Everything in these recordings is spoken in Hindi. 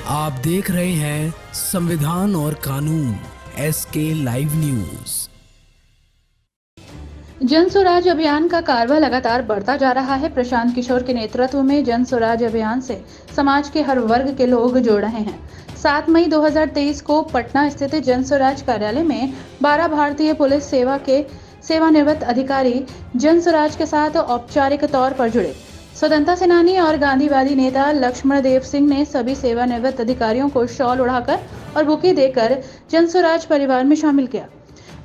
आप देख रहे हैं संविधान और कानून SK लाइव न्यूज। जन स्वराज अभियान का कारवा लगातार बढ़ता जा रहा है। प्रशांत किशोर के नेतृत्व में जन स्वराज अभियान से समाज के हर वर्ग के लोग जुड़ रहे हैं। 7 मई 2023 को पटना स्थित जन स्वराज कार्यालय में 12 भारतीय पुलिस सेवा के सेवानिवृत्त अधिकारी जन स्वराज के साथ औपचारिक तौर पर जुड़े। स्वतंत्रता सेनानी और गांधीवादी नेता लक्ष्मण देव सिंह ने सभी सेवानिवृत्त अधिकारियों को शॉल उड़ाकर और बुके देकर जन स्वराज परिवार में शामिल किया।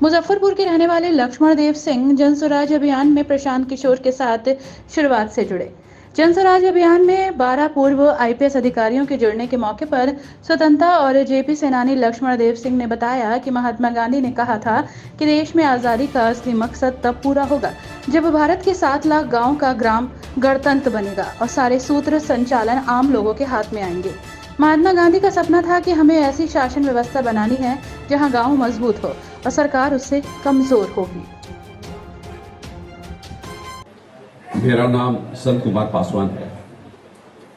मुजफ्फरपुर के रहने वाले लक्ष्मण देव सिंह जन स्वराज अभियान में प्रशांत किशोर के साथ शुरुआत से जुड़े। जन स्वराज अभियान में 12 पूर्व IPS अधिकारियों के जुड़ने के मौके पर स्वतंत्रता और JP सेनानी लक्ष्मण देव सिंह ने बताया कि महात्मा गांधी ने कहा था कि देश में आजादी का असली मकसद तब पूरा होगा जब भारत के 7 लाख गाँव का ग्राम गणतंत्र बनेगा और सारे सूत्र संचालन आम लोगों के हाथ में आएंगे। महात्मा गांधी का सपना था कि हमें ऐसी शासन व्यवस्था बनानी है जहां गांव मजबूत हो और सरकार उससे कमजोर होगी। मेरा नाम संत कुमार पासवान है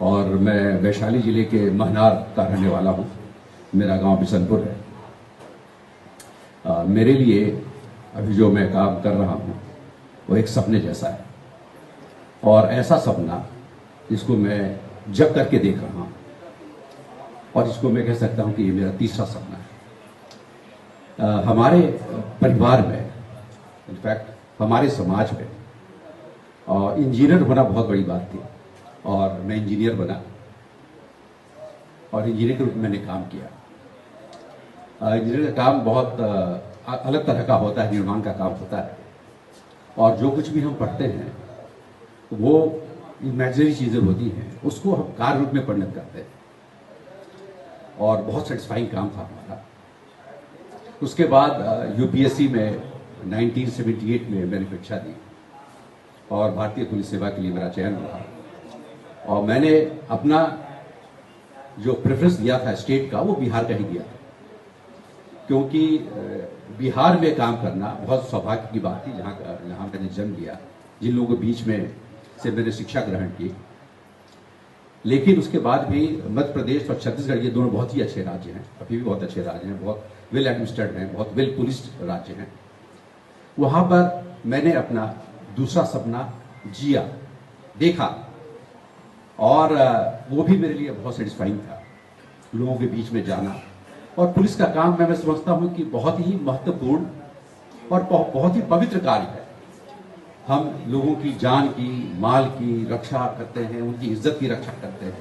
और मैं वैशाली जिले के महनार का रहने वाला हूं। मेरा गांव बिशनपुर है। मेरे लिए अभी जो मैं काम कर रहा हूं वो एक सपने जैसा है और ऐसा सपना जिसको मैं जब करके देख रहा हूं और जिसको मैं कह सकता हूं कि ये मेरा तीसरा सपना है। हमारे परिवार में, इनफैक्ट हमारे समाज में और इंजीनियर बना बहुत बड़ी बात थी और मैं इंजीनियर बना और इंजीनियर के रूप में मैंने काम किया। इंजीनियर का काम बहुत अलग तरह का होता है, निर्माण का काम होता है और जो कुछ भी हम पढ़ते हैं वो इमेजिनरी चीजें होती हैं, उसको हम कार्य रूप में परिणत करते हैं और बहुत सेटिस्फाइंग काम था हमारा। उसके बाद UPSC में 1978 में मैंने परीक्षा दी और भारतीय पुलिस सेवा के लिए मेरा चयन हुआ और मैंने अपना जो प्रेफरेंस दिया था स्टेट का वो बिहार का ही दिया था, क्योंकि बिहार में काम करना बहुत सौभाग्य की बात थी। जहाँ मैंने जन्म लिया, जिन लोगों के बीच में से मैंने शिक्षा ग्रहण की। लेकिन उसके बाद भी मध्य प्रदेश और छत्तीसगढ़ ये दोनों बहुत ही अच्छे राज्य हैं, अभी भी बहुत अच्छे राज्य हैं, बहुत वेल एडमिनिस्ट्रेड हैं, बहुत वेल पुलिस्ड राज्य हैं। वहां पर मैंने अपना दूसरा सपना जिया, देखा और वो भी मेरे लिए बहुत सेटिस्फाइंग था, लोगों के बीच में जाना। और पुलिस का काम मैं समझता हूं कि बहुत ही महत्वपूर्ण और बहुत ही पवित्र कार्य है। हम लोगों की जान की, माल की रक्षा करते हैं, उनकी इज्जत की रक्षा करते हैं,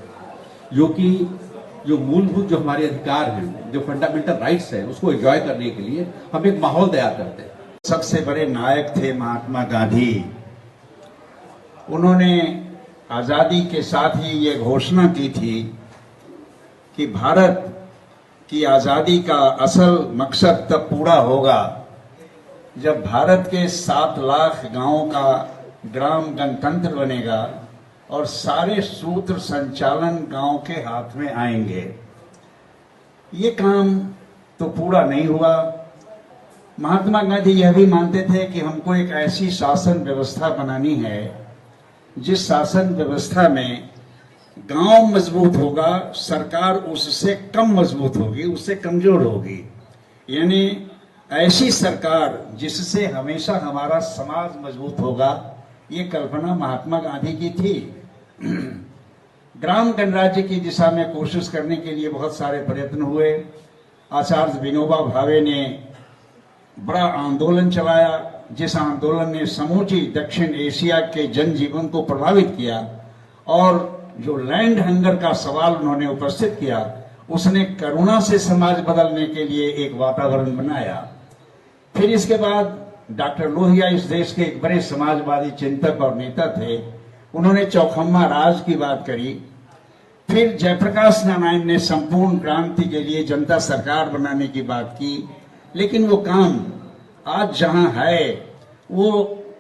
जो मूलभूत जो हमारे अधिकार हैं, जो फंडामेंटल राइट्स हैं, उसको एंजॉय करने के लिए हम एक माहौल तैयार करते हैं। सबसे बड़े नायक थे महात्मा गांधी। उन्होंने आजादी के साथ ही ये घोषणा की थी कि भारत की आजादी का असल मकसद तब पूरा होगा जब भारत के 7 लाख गांवों का ग्राम गणतंत्र बनेगा और सारे सूत्र संचालन गांव के हाथ में आएंगे। ये काम तो पूरा नहीं हुआ। महात्मा गांधी यह भी मानते थे कि हमको एक ऐसी शासन व्यवस्था बनानी है जिस शासन व्यवस्था में गांव मजबूत होगा, सरकार उससे कम मजबूत होगी, उससे कमजोर होगी। यानी ऐसी सरकार जिससे हमेशा हमारा समाज मजबूत होगा, ये कल्पना महात्मा गांधी की थी। ग्राम गणराज्य की दिशा में कोशिश करने के लिए बहुत सारे प्रयत्न हुए। आचार्य विनोबा भावे ने बड़ा आंदोलन चलाया, जिस आंदोलन ने समूची दक्षिण एशिया के जनजीवन को प्रभावित किया और जो लैंड हंगर का सवाल उन्होंने उपस्थित किया, उसने करुणा से समाज बदलने के लिए एक वातावरण बनाया। फिर इसके बाद डॉक्टर लोहिया इस देश के एक बड़े समाजवादी चिंतक और नेता थे। उन्होंने चौखम्मा राज की बात करी। फिर जयप्रकाश नारायण ने संपूर्ण क्रांति के लिए जनता सरकार बनाने की बात की। लेकिन वो काम आज जहां है वो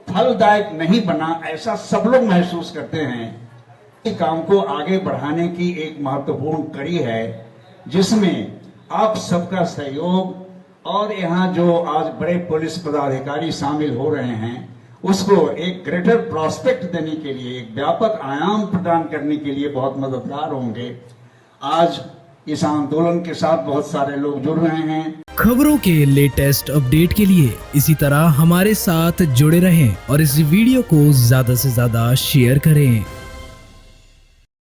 फलदायक नहीं बना, ऐसा सब लोग महसूस करते हैं। इस काम को आगे बढ़ाने की एक महत्वपूर्ण कड़ी है जिसमें आप सबका सहयोग और यहाँ जो आज बड़े पुलिस पदाधिकारी शामिल हो रहे हैं, उसको एक ग्रेटर प्रोस्पेक्ट देने के लिए, एक व्यापक आयाम प्रदान करने के लिए बहुत मददगार होंगे। आज इस आंदोलन के साथ बहुत सारे लोग जुड़ रहे हैं। खबरों के लेटेस्ट अपडेट के लिए इसी तरह हमारे साथ जुड़े रहें और इस वीडियो को ज्यादा से ज्यादा शेयर करें।